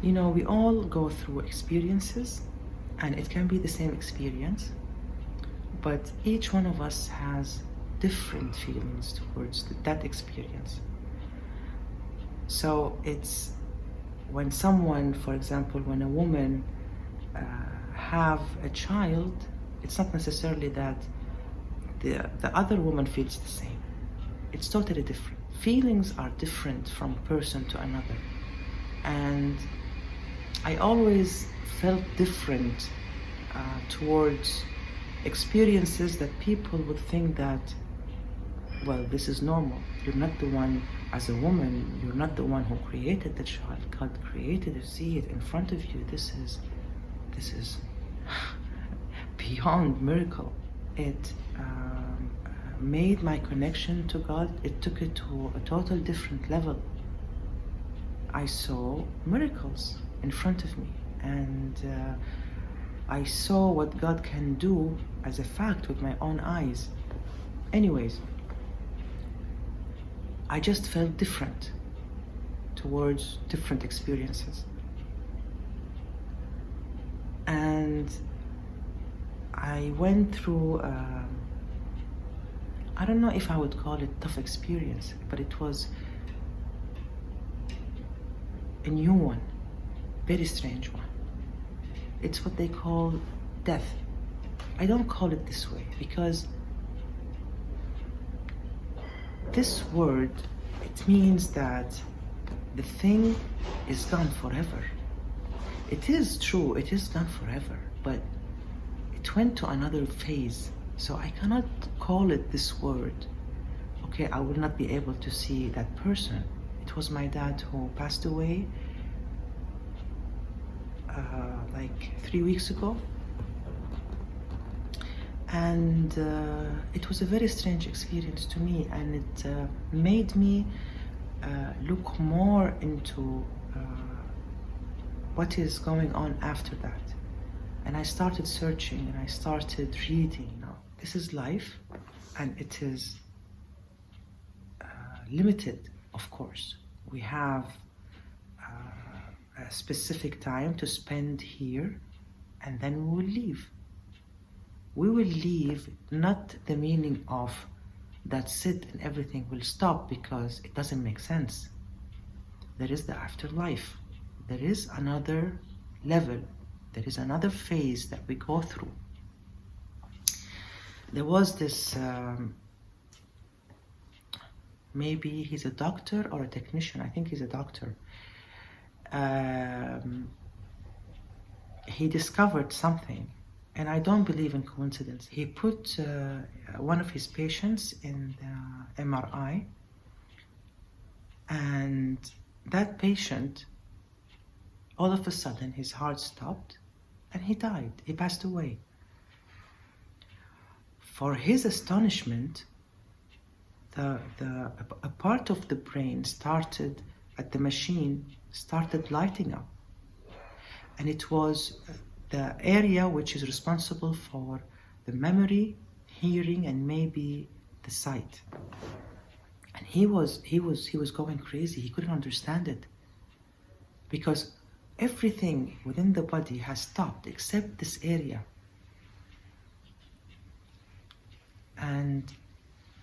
You know, we all go through experiences, and it can be the same experience, but each one of us has different feelings towards that experience. So it's when someone, for example, when a woman have a child, it's not necessarily that the other woman feels the same. It's totally different. Feelings are different from person to another. And I always felt different towards experiences that people would think that, well, this is normal. You're not the one, as a woman, you're not the one who created the child. God created it, see it in front of you. This is beyond miracle. It made my connection to God, it took it to a total different level. I saw miracles in front of me, and I saw what God can do as a fact with my own eyes. Anyways, I just felt different towards different experiences. And I went through, I don't know if I would call it tough experience, but it was a new one, very strange one. It's what they call death. I don't call it this way because this word, it means that the thing is gone forever. It is true, it is gone forever, but it went to another phase. So I cannot call it this word. Okay, I will not be able to see that person. It was my dad who passed away like 3 weeks ago. And it was a very strange experience to me, and it made me look more into what is going on after that. And I started searching and I started reading. You know, this is life, and it is limited, of course. We have a specific time to spend here, and then we will leave. We will leave, not the meaning of that's it and everything will stop, because it doesn't make sense. There is the afterlife. There is another level. There is another phase that we go through. There was this, maybe he's a doctor or a technician. I think he's a doctor. He discovered something. And I don't believe in coincidence. He put one of his patients in the MRI, and that patient, all of a sudden, his heart stopped and he died. He passed away. For his astonishment, a part of the brain started, at the machine, started lighting up. And it was the area which is responsible for the memory, hearing, and maybe the sight. And he was going crazy. He couldn't understand it, because everything within the body has stopped except this area. And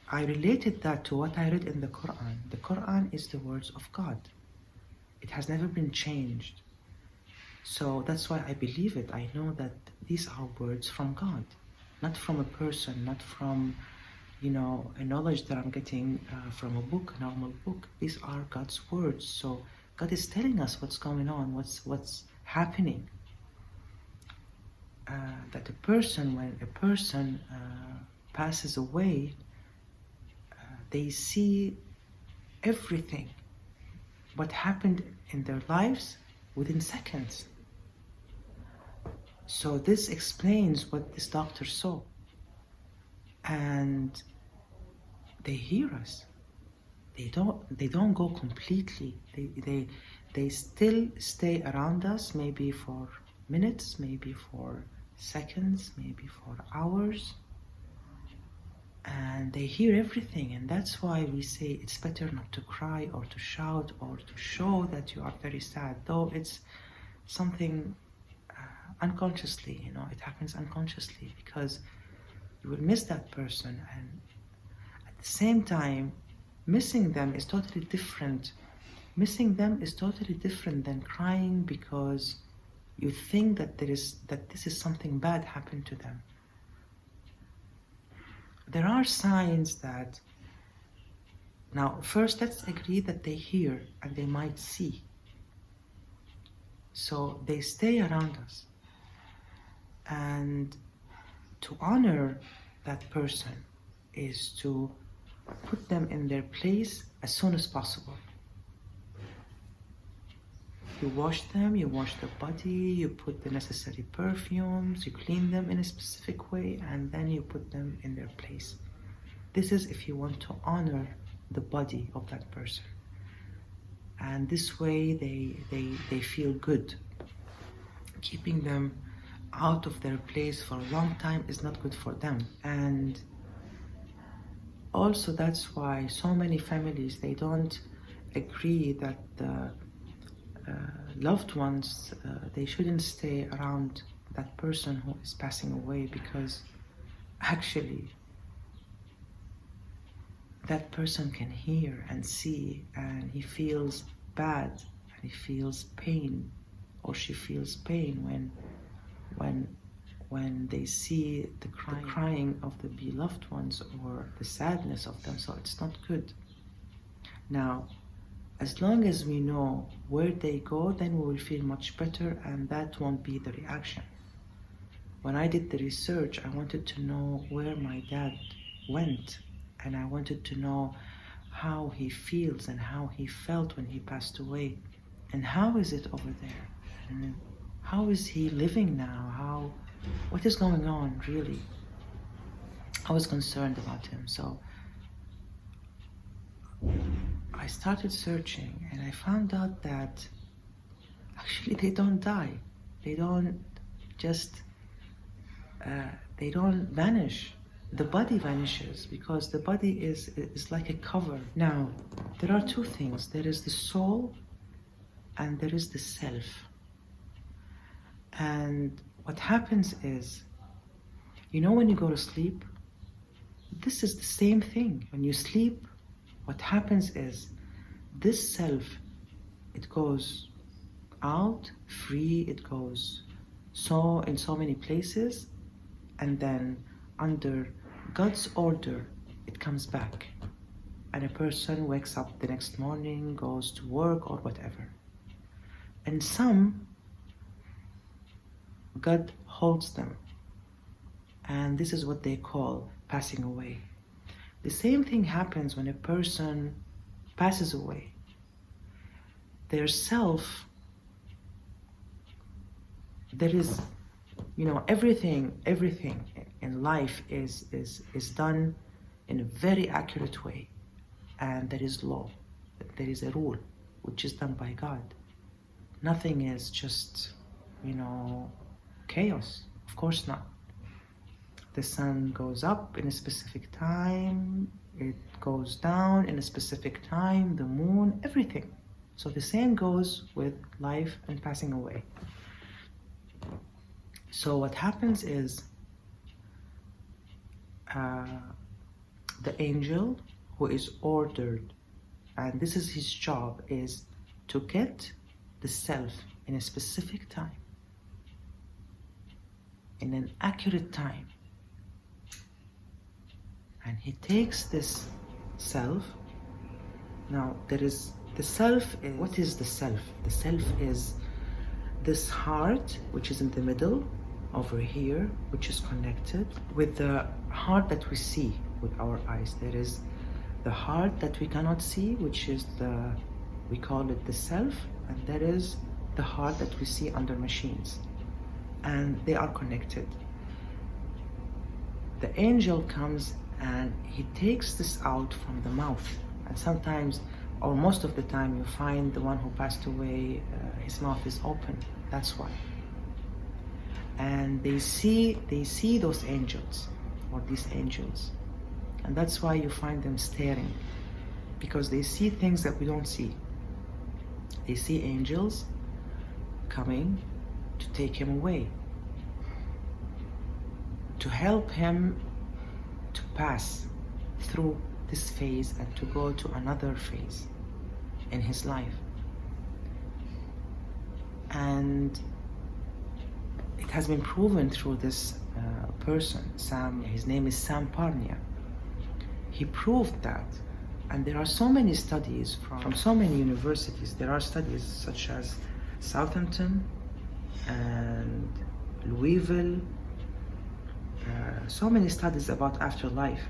I related that to what I read in the Quran. The Quran is the words of God. It has never been changed. So that's why I believe it. I know that these are words from God, not from a person, not from, a knowledge that I'm getting from a book, a normal book. These are God's words. So God is telling us what's going on, what's happening. That when a person passes away, they see everything, what happened in their lives within seconds. So this explains what this doctor saw. And they hear us. They don't go completely. They still stay around us, maybe for minutes, maybe for seconds, maybe for hours. And they hear everything, and that's why we say it's better not to cry or to shout or to show that you are very sad, though it's something unconsciously, it happens unconsciously because you will miss that person, and at the same time, missing them is totally different. Missing them is totally different than crying because you think that this is something bad happened to them. There are signs that, now first let's agree that they hear and they might see. So they stay around us. And to honor that person is to put them in their place as soon as possible. You wash them, you wash the body, you put the necessary perfumes, you clean them in a specific way, and then you put them in their place. This is if you want to honor the body of that person. And this way they feel good. Keeping them out of their place for a long time is not good for them. And also that's why so many families, they don't agree that the loved ones, they shouldn't stay around that person who is passing away, because actually that person can hear and see, and he feels bad and he feels pain, or she feels pain when they see the crying of the beloved ones or the sadness of them. So it's not good. Now, as long as we know where they go, then we will feel much better, and that won't be the reaction. When I did the research, I wanted to know where my dad went, and I wanted to know how he feels and how he felt when he passed away, and how is it over there, and how is he living now, what is going on really. I was concerned about him, so I started searching, and I found out that actually they don't die. They don't just, they don't vanish. The body vanishes because the body is like a cover. Now, there are two things. There is the soul and there is the self. And what happens is, when you go to sleep, this is the same thing. When you sleep, what happens is this self, it goes out free, it goes in so many places, and then under God's order, it comes back. And a person wakes up the next morning, goes to work or whatever. And some, God holds them. And this is what they call passing away. The same thing happens when a person passes away. Their self, there is, everything in life is done in a very accurate way. And there is law, there is a rule, which is done by God. Nothing is just, chaos. Of course not. The sun goes up in a specific time, it goes down in a specific time, the moon, everything. So the same goes with life and passing away. So what happens is, the angel who is ordered, and this is his job, is to get the self in a specific time, in an accurate time. And he takes this self. Now, there is the self. What is the self? The self is this heart, which is in the middle, over here, which is connected with the heart that we see with our eyes. There is the heart that we cannot see, which is we call it the self, and there is the heart that we see under machines. And they are connected. The angel comes and he takes this out from the mouth. And sometimes, or most of the time, you find the one who passed away, his mouth is open. That's why. And they see those angels, or these angels. And that's why you find them staring, because they see things that we don't see. They see angels coming to take him away, to help him to pass through this phase and to go to another phase in his life. And it has been proven through this person, Sam, his name is Sam Parnia. He proved that, and there are so many studies from so many universities. There are studies such as Southampton and Louisville, so many studies about afterlife.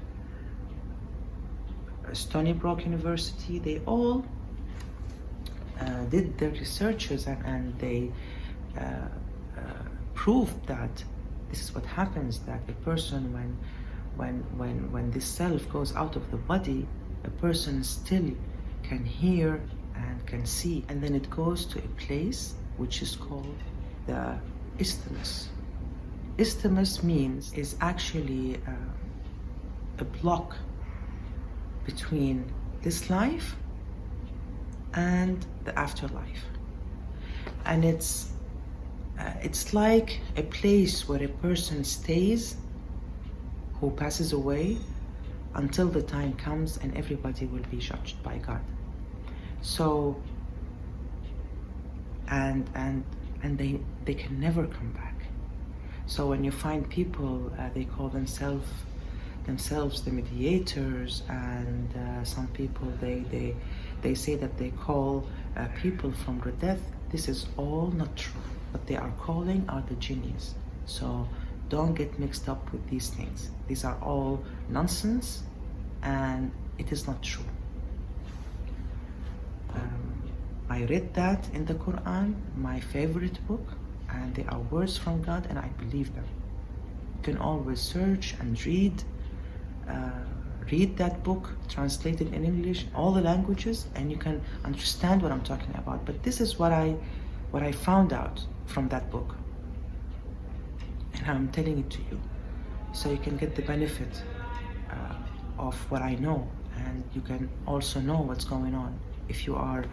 Stony Brook University, they all did their researches and they proved that this is what happens, that a person when this self goes out of the body, a person still can hear and can see, and then it goes to a place which is called the isthmus. Isthmus is actually a block between this life and the afterlife, and it's like a place where a person stays who passes away until the time comes and everybody will be judged by God. So and they can never come back. So when you find people, they call themselves the mediators, and some people they say that they call people from the death. This is all not true. What they are calling are the genies. So don't get mixed up with these things. These are all nonsense, and it is not true. I read that in the Quran, my favorite book, and they are words from God, and I believe them. You can always search and read that book, translated in English, all the languages, and you can understand what I'm talking about. But this is what I found out from that book, and I'm telling it to you, so you can get the benefit of what I know, and you can also know what's going on if you are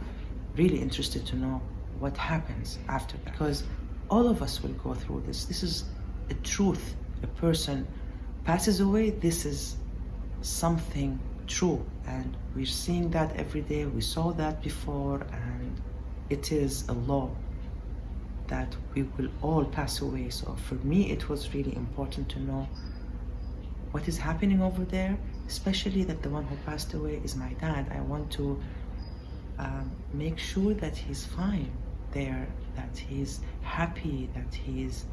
really interested to know what happens after that, because all of us will go through this. This is a truth. A person passes away, this is something true, and we're seeing that every day. We saw that before, and it is a law that we will all pass away. So for me, it was really important to know what is happening over there, especially that the one who passed away is my dad. I want to make sure that he's fine there, that he's happy, that he's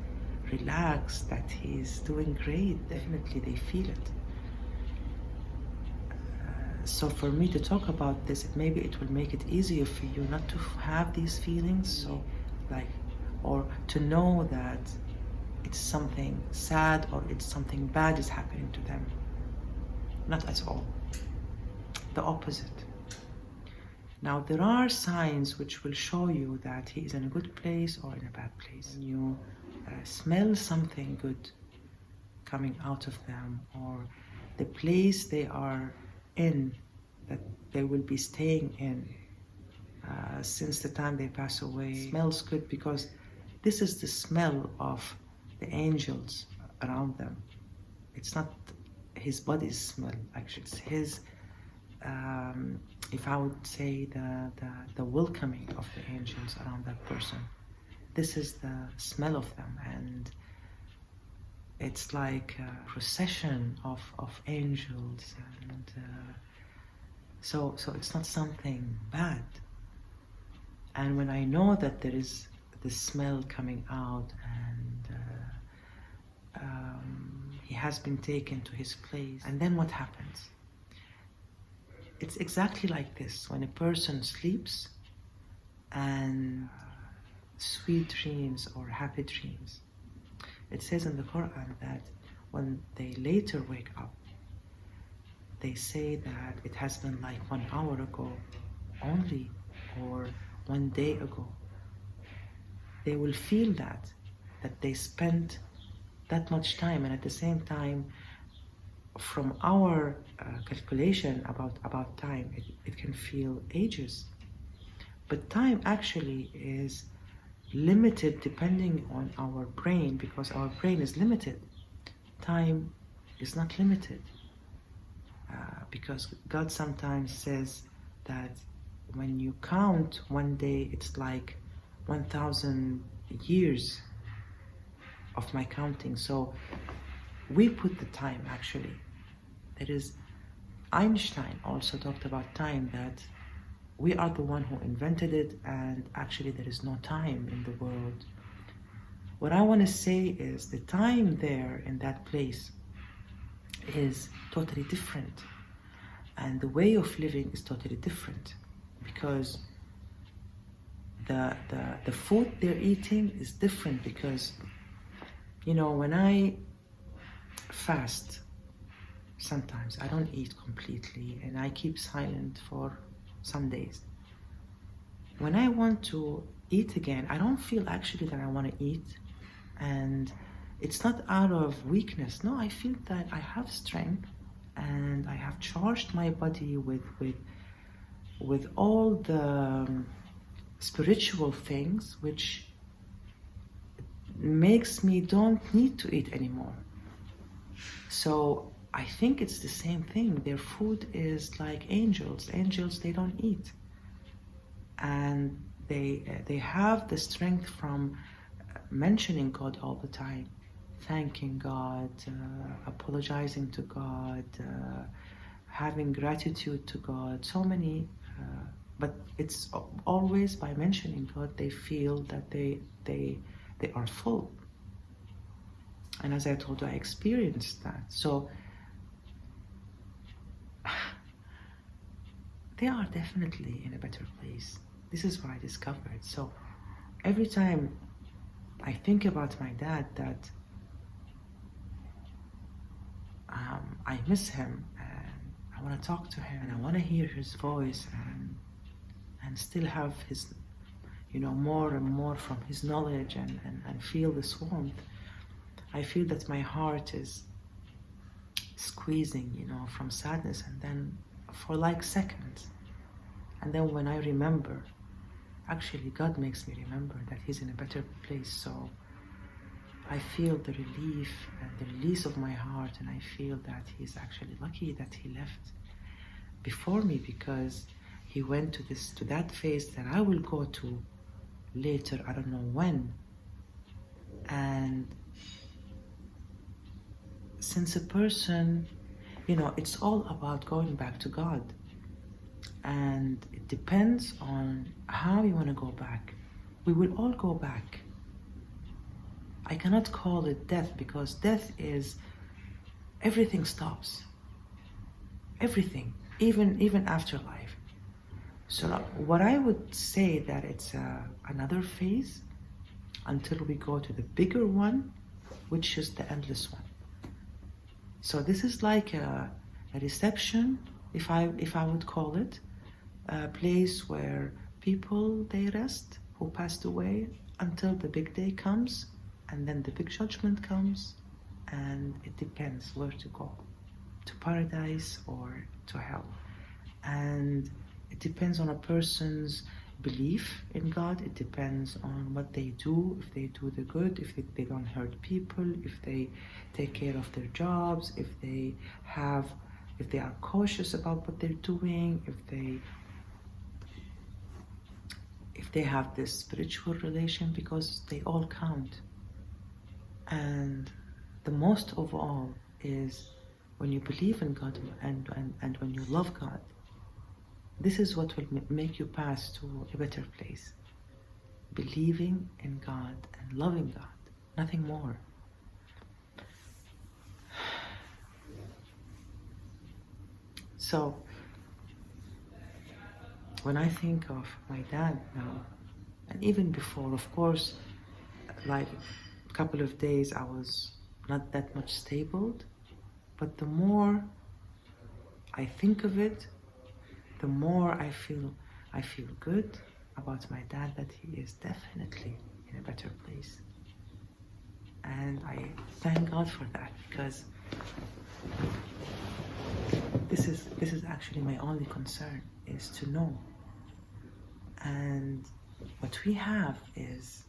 relaxed, that he's doing great. Definitely they feel it. So for me to talk about this, maybe it will make it easier for you not to have these feelings, so or to know that it's something sad or it's something bad is happening to them. Not at all. The opposite. Now there are signs which will show you that he is in a good place or in a bad place. When you smell something good coming out of them, or the place they are in, that they will be staying in since the time they pass away, smells good, because this is the smell of the angels around them. It's not his body's smell, actually. It's his, if I would say, the welcoming of the angels around that person. This is the smell of them, and it's like a procession of angels, and so it's not something bad. And when I know that there is the smell coming out, and he has been taken to his place, and then what happens? It's exactly like this. When a person sleeps, and sweet dreams or happy dreams, it says in the Quran that when they later wake up, they say that it has been like 1 hour ago only, or 1 day ago. They will feel that they spent that much time, and at the same time, from our calculation about time, it can feel ages. But time actually is limited depending on our brain, because our brain is limited. Time is not limited, because God sometimes says that when you count one day, it's like 1,000 years of my counting. So we put the time, actually. There is, Einstein also talked about time, that we are the one who invented it, and actually there is no time in the world. What I want to say is the time there in that place is totally different, and the way of living is totally different, because the food they're eating is different. Because, you know, when I fast, sometimes I don't eat completely and I keep silent for some days. When I want to eat again, I don't feel actually that I want to eat, and it's not out of weakness. No, I feel that I have strength and I have charged my body with all the spiritual things, which makes me don't need to eat anymore. So I think it's the same thing. Their food is like angels. Angels, they don't eat, and they have the strength from mentioning God all the time, thanking God, apologizing to God, having gratitude to God. So many, but it's always by mentioning God they feel that they are full. And as I told you, I experienced that. So they are definitely in a better place. This is what I discovered. So every time I think about my dad, that I miss him, and I want to talk to him, and I want to hear his voice, and still have his, you know, more and more from his knowledge, and feel this warmth. I feel that my heart is squeezing, you know, from sadness, and then for like seconds. And then when I remember, actually God makes me remember that he's in a better place. So I feel the relief and the release of my heart, and I feel that he's actually lucky that he left before me, because he went to that phase that I will go to later, I don't know when. And since a person, you know, it's all about going back to God, and it depends on how you want to go back. We will all go back. I cannot call it death, because death is everything stops. Everything, even afterlife. So what I would say that it's another phase until we go to the bigger one, which is the endless one. So this is like a reception, if I would call it, a place where people, they rest who passed away until the big day comes, and then the big judgment comes, and it depends where to go, to paradise or to hell. And it depends on a person's belief in God. It depends on what they do, if they do the good, if they don't hurt people, if they take care of their jobs, if they are cautious about what they're doing, if they have this spiritual relation, because they all count. And the most of all is when you believe in God and when you love God. This is what will make you pass to a better place. Believing in God and loving God, nothing more. So, when I think of my dad now, and even before, of course, like a couple of days I was not that much stable, but the more I think of it, the more I feel good about my dad, that he is definitely in a better place. And I thank God for that, because this is actually my only concern, is to know. And what we have is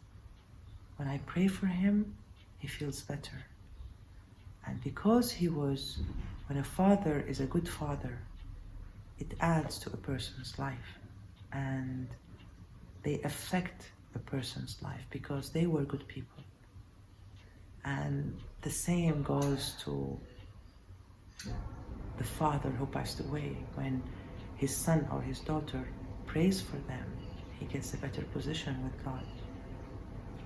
When I pray for him, he feels better. And because when a father is a good father, it adds to a person's life. And they affect a person's life because they were good people. And the same goes to the father who passed away. When his son or his daughter prays for them, he gets a better position with God.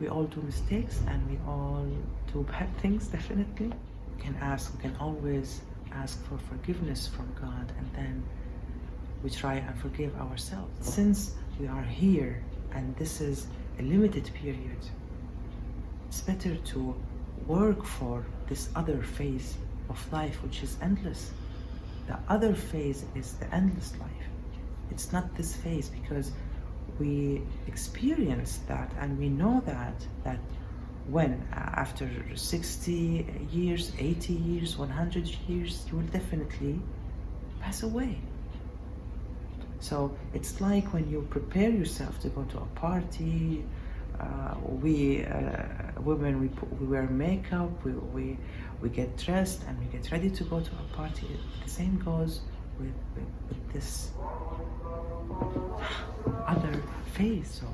We all do mistakes and we all do bad things, definitely. We can always ask for forgiveness from God, and then we try and forgive ourselves. Since we are here and this is a limited period, it's better to work for this other phase of life, which is endless. The other phase is the endless life. It's not this phase, because we experience that and we know that when after 60 years, 80 years, 100 years, you will definitely pass away. So it's like when you prepare yourself to go to a party, we women, we wear makeup, we get dressed and we get ready to go to a party. The same goes with this other phase. So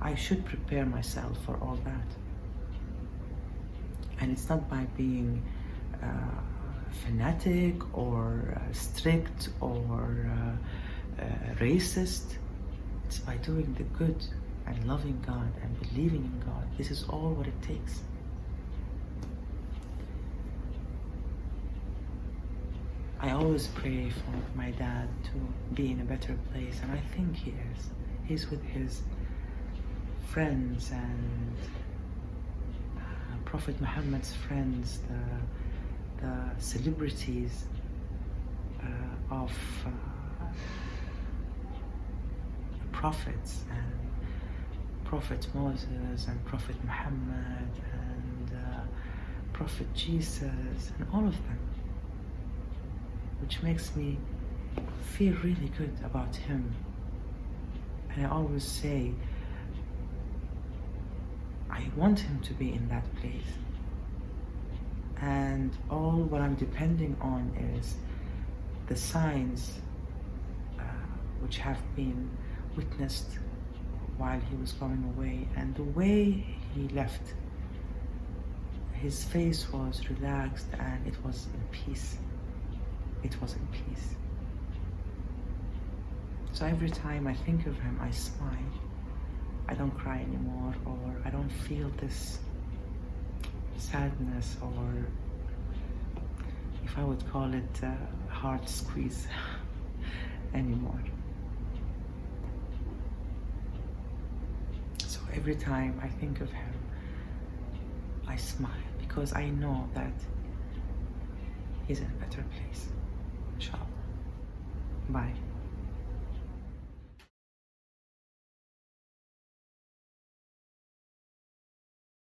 I should prepare myself for all that. And it's not by being fanatic or strict or racist. It's by doing the good and loving God and believing in God. This is all what it takes. I always pray for my dad to be in a better place, and I think he is. He's with his friends and Prophet Muhammad's friends, the celebrities of prophets, and Prophet Moses and Prophet Muhammad and Prophet Jesus and all of them, which makes me feel really good about him. And I always say, I want him to be in that place. And all what I'm depending on is the signs which have been witnessed while he was going away. And the way he left, his face was relaxed and it was in peace. It was in peace. So every time I think of him, I smile. I don't cry anymore, or I don't feel this sadness, or if I would call it heart squeeze anymore. So every time I think of him, I smile, because I know that he's in a better place. Inshallah. Bye.